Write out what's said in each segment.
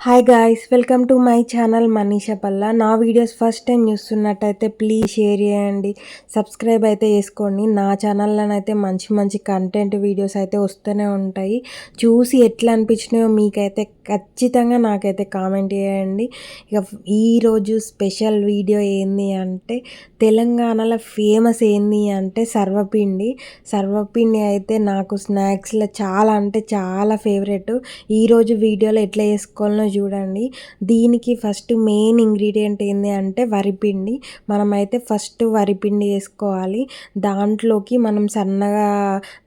Hi guys, welcome to my channel Manisha Palla. నా videos first time చూస్తున్నట్టయితే please share చేయండి, subscribe అయితే చేసుకోండి. నా ఛానల్లోనైతే మంచి మంచి కంటెంట్ వీడియోస్ అయితే వస్తూనే ఉంటాయి. చూసి ఎట్లా అనిపించినాయో మీకైతే ఖచ్చితంగా నాకైతే కామెంట్ చేయండి. ఇక ఈరోజు స్పెషల్ వీడియో ఏంది అంటే తెలంగాణలో ఫేమస్ ఏంది అంటే సర్వపిండి. సర్వపిండి అయితే నాకు స్నాక్స్లో చాలా అంటే చాలా ఫేవరెట్. ఈరోజు వీడియోలో ఎట్లా చేసుకోవాలో చూడండి. దీనికి ఫస్ట్ మెయిన్ ఇంగ్రీడియంట్ ఏంది అంటే వరిపిండి. మనమైతే ఫస్ట్ వరిపిండి వేసుకోవాలి. దాంట్లోకి మనం సన్నగా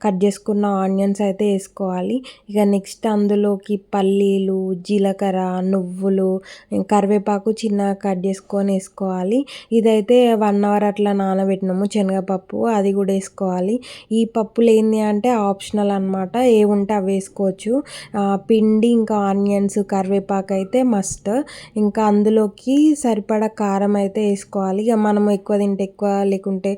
కట్ చేసుకున్న ఆనియన్స్ అయితే వేసుకోవాలి. ఇక నెక్స్ట్ అందులోకి పల్లీలు, జీలకర్ర, నువ్వులు, కరివేపాకు చిన్నగా కట్ చేసుకొని వేసుకోవాలి. ఇదైతే 1 అవర్ అట్లా నానబెట్టినాము శనగపప్పు, అది కూడా వేసుకోవాలి. ఈ పప్పులు ఏంది అంటే ఆప్షనల్ అనమాట, ఏ ఉంటే అవి వేసుకోవచ్చు. పిండి ఇంకా ఆనియన్స్, కరివేపాకు అయితే మస్ట్. ఇంకా అందులోకి సరిపడా కారం అయితే వేసుకోవాలి. ఇక మనం ఎక్కువ తింటే ఎక్కువ, లేకుంటే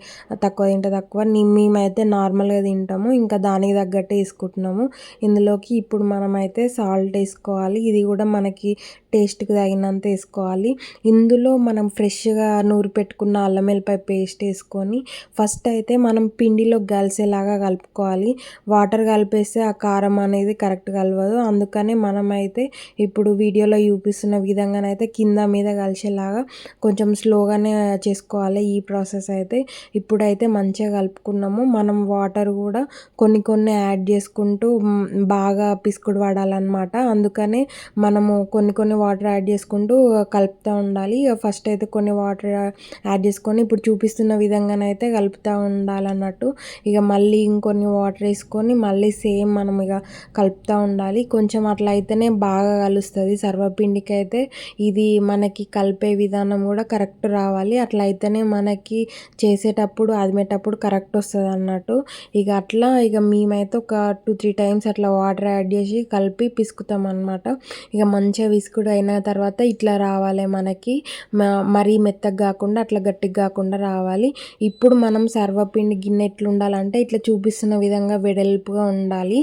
తక్కువ తింటే తక్కువ. మేమైతే నార్మల్గా తింటాము, ఇంకా దానికి తగ్గట్టు వేసుకుంటున్నాము. ఇందులోకి ఇప్పుడు మనమైతే సాల్ట్ వేసుకోవాలి. ఇది కూడా మనకి టేస్ట్కి తగినంత వేసుకోవాలి. ఇందులో మనం ఫ్రెష్గా నూరి పెట్టుకున్న అల్లం వెల్లిపాయ పేస్ట్ వేసుకొని ఫస్ట్ అయితే మనం పిండిలో కలిసేలాగా కలుపుకోవాలి. వాటర్ కలిపేస్తే ఆ కారం అనేది కరెక్ట్ కలవదు. అందుకనే మనమైతే ఇప్పుడు వీడియోలో చూపిస్తున్న విధంగానైతే కింద మీద కలిసేలాగా కొంచెం స్లోగానే చేసుకోవాలి ఈ ప్రాసెస్ అయితే. ఇప్పుడైతే మంచిగా కలుపుకున్నాము. మనం వాటర్ కూడా కొన్ని కొన్ని యాడ్ చేసుకుంటూ బాగా పిసుకుడు పడాలన్నమాట. అందుకనే మనము కొన్ని కొన్ని వాటర్ యాడ్ చేసుకుంటూ కలుపుతూ ఉండాలి. ఫస్ట్ అయితే కొన్ని వాటర్ యాడ్ చేసుకొని ఇప్పుడు చూపిస్తున్న విధంగానైతే కలుపుతూ ఉండాలన్నట్టు. ఇక మళ్ళీ ఇంకొన్ని వాటర్ వేసుకొని మళ్ళీ సేమ్ మనం ఇక కలుపుతూ ఉండాలి. కొంచెం అట్లా అయితేనే బాగా కలుస్తుంది సర్వపిండికి అయితే. ఇది మనకి కలిపే విధానం కూడా కరెక్ట్ రావాలి. అట్లా అయితేనే మనకి చేసేటప్పుడు అదిమేటప్పుడు కరెక్ట్ వస్తుంది అన్నట్టు. ఇక అట్లా ఇక మేమైతే ఒక 2-3 టైమ్స్ అట్లా వాటర్ యాడ్ చేసి కలిపి పిసుకుతాం అన్నమాట. ఇక మంచిగా విసుకుడు అయిన తర్వాత ఇట్లా రావాలి మనకి. మరీ మెత్తగా కాకుండా అట్లా గట్టిగా కాకుండా రావాలి. ఇప్పుడు మనం సర్వపిండి గిన్నె ఎట్లా ఉండాలంటే ఇట్లా చూపిస్తున్న విధంగా వెడల్పుగా ఉండాలి.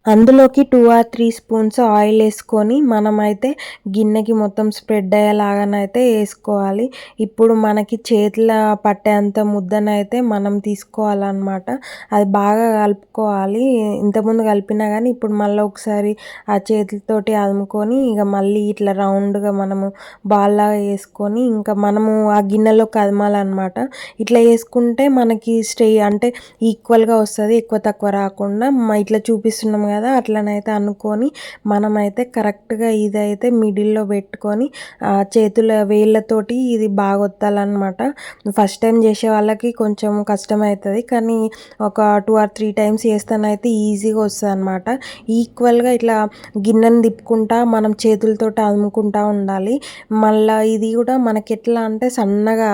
అందులోకి 2 or 3 స్పూన్స్ ఆయిల్ వేసుకొని మనమైతే గిన్నెకి మొత్తం స్ప్రెడ్ అయ్యేలాగానైతే వేసుకోవాలి. ఇప్పుడు మనకి చేతుల పట్టేంత ముద్దనైతే మనం తీసుకోవాలన్నమాట. అది బాగా కలుపుకోవాలి. ఇంతకుముందు కలిపినా కానీ ఇప్పుడు మళ్ళీ ఒకసారి ఆ చేతులతోటి అదుముకొని ఇక మళ్ళీ ఇట్లా రౌండ్గా మనము బాల్లాగా వేసుకొని ఇంకా మనము ఆ గిన్నెలో కదమాలన్నమాట. ఇట్లా వేసుకుంటే మనకి అంటే ఈక్వల్గా వస్తుంది, ఎక్కువ తక్కువ రాకుండా. ఇట్లా చూపిస్తున్నాం కదా, అట్లనైతే అనుకొని మనమైతే కరెక్ట్గా ఇదైతే మిడిల్లో పెట్టుకొని చేతుల వేళ్ళతోటి ఇది బాగా ఒత్తాలన్నమాట. ఫస్ట్ టైం చేసే వాళ్ళకి కొంచెం కష్టమవుతుంది, కానీ ఒక 2 or 3 టైమ్స్ చేస్తానైతే ఈజీగా వస్తుంది అన్నమాట. ఈక్వల్గా ఇట్లా గిన్నెని తిప్పుకుంటా మనం చేతులతో అదుముకుంటా ఉండాలి. మళ్ళీ ఇది కూడా మనకి ఎట్లా అంటే సన్నగా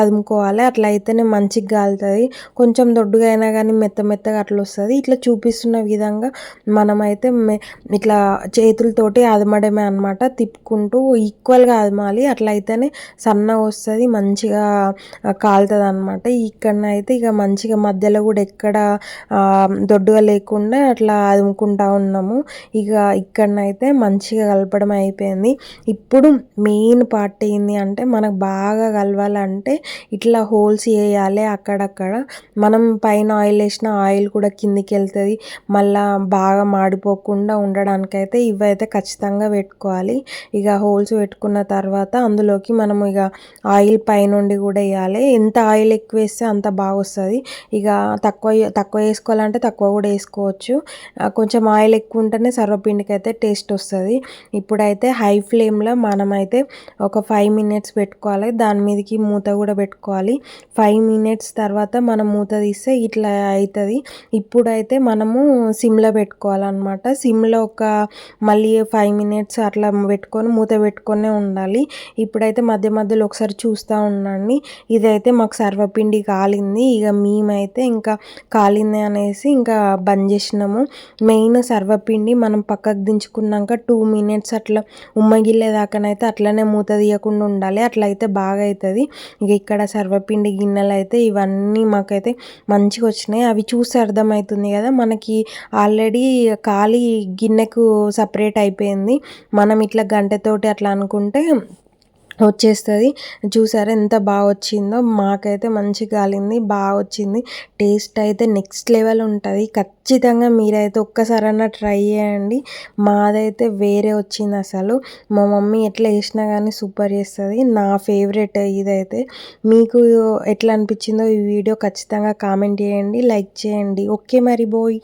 అదుముకోవాలి. అట్లా అయితేనే మంచిగా కాలుతుంది. కొంచెం దొడ్డుగా అయినా కానీ మెత్తగా అట్లా వస్తుంది. ఇట్లా చూపిస్తున్న విధంగా మనమైతే ఇట్లా చేతులతోటి అదమడమే అనమాట. తిప్పుకుంటూ ఈక్వల్గా అదమాలి. అట్లా అయితేనే సన్నగా వస్తుంది, మంచిగా కాలుతుంది అనమాట. ఇక్కడనైతే ఇక మంచిగా మధ్యలో కూడా ఎక్కడ దొడ్డుగా లేకుండా అట్లా అదుముకుంటా ఉన్నాము. ఇక ఇక్కడనైతే మంచిగా కలపడం అయిపోయింది. ఇప్పుడు మెయిన్ పార్ట్ ఏంది అంటే మనకు బాగా కలవాలంటే ఇట్లా హోల్స్ వేయాలి అక్కడక్కడ. మనం పైన ఆయిల్ వేసిన ఆయిల్ కూడా కిందికి వెళ్తుంది. మళ్ళీ బాగా మాడిపోకుండా ఉండడానికైతే ఇవైతే ఖచ్చితంగా పెట్టుకోవాలి. ఇక హోల్స్ పెట్టుకున్న తర్వాత అందులోకి మనము ఇక ఆయిల్ పైనుండి కూడా వేయాలి. ఎంత ఆయిల్ ఎక్కువ వేస్తే అంత బాగా వస్తుంది. ఇక తక్కువ వేసుకోవాలంటే తక్కువ కూడా వేసుకోవచ్చు. కొంచెం ఆయిల్ ఎక్కువ ఉంటేనే సర్వపిండికి అయితే టేస్ట్ వస్తుంది. ఇప్పుడైతే హై ఫ్లేమ్లో మనమైతే ఒక 5 minutes పెట్టుకోవాలి. దాని మీదకి మూత కూడా పెట్టుకోవాలి. 5 minutes తర్వాత మనం మూత తీస్తే ఇట్లా అవుతుంది. ఇప్పుడైతే మనము సిమ్లో పెట్టుకోవాలన్నమాట. సిమ్లో మళ్ళీ 5 minutes అట్లా పెట్టుకొని మూత పెట్టుకొనే ఉండాలి. ఇప్పుడైతే మధ్య మధ్యలో ఒకసారి చూస్తూ ఉండండి. ఇదైతే మాకు సర్వపిండి కాలింది. ఇక మేమైతే ఇంకా కాలింది అనేసి ఇంకా బంద్ చేసినాము. మెయిన్ సర్వపిండి మనం పక్కకు దించుకున్నాక 2 minutes అట్లా ఉమ్మగిల్లేదాకానైతే అట్లనే మూత తీయకుండా ఉండాలి. అట్లా అయితే బాగా అవుతుంది. ఇక ఇక్కడ సర్వపిండి గిన్నెలు అయితే ఇవన్నీ మాకైతే మంచిగా వచ్చినాయి. అవి చూసి అర్థమవుతుంది కదా మనకి ఆల్రెడీ ఖాళీ గిన్నెకు సపరేట్ అయిపోయింది. మనం ఇట్లా గంటెతోటి అట్లా అనుకుంటే వచ్చేస్తది. చూసారా ఎంత బాగా వచ్చిందో. మాకైతే మంచిగా కాలింది. బాగా వచ్చింది. టేస్ట్ అయితే నెక్స్ట్ లెవెల్ ఉంటది. ఖచ్చితంగా మీరైతే ఒక్కసారన్నా ట్రై చేయండి. మాదైతే వేరే వచ్చింది అసలు. మా మమ్మీ ఎట్లా చేసినా కానీ సూపర్ చేస్తది. నా ఫేవరెట్ ఇదైతే. మీకు ఎట్లా అనిపించిందో ఈ వీడియో ఖచ్చితంగా కామెంట్ చేయండి. లైక్ చేయండి. ఓకే మరి బోయ్.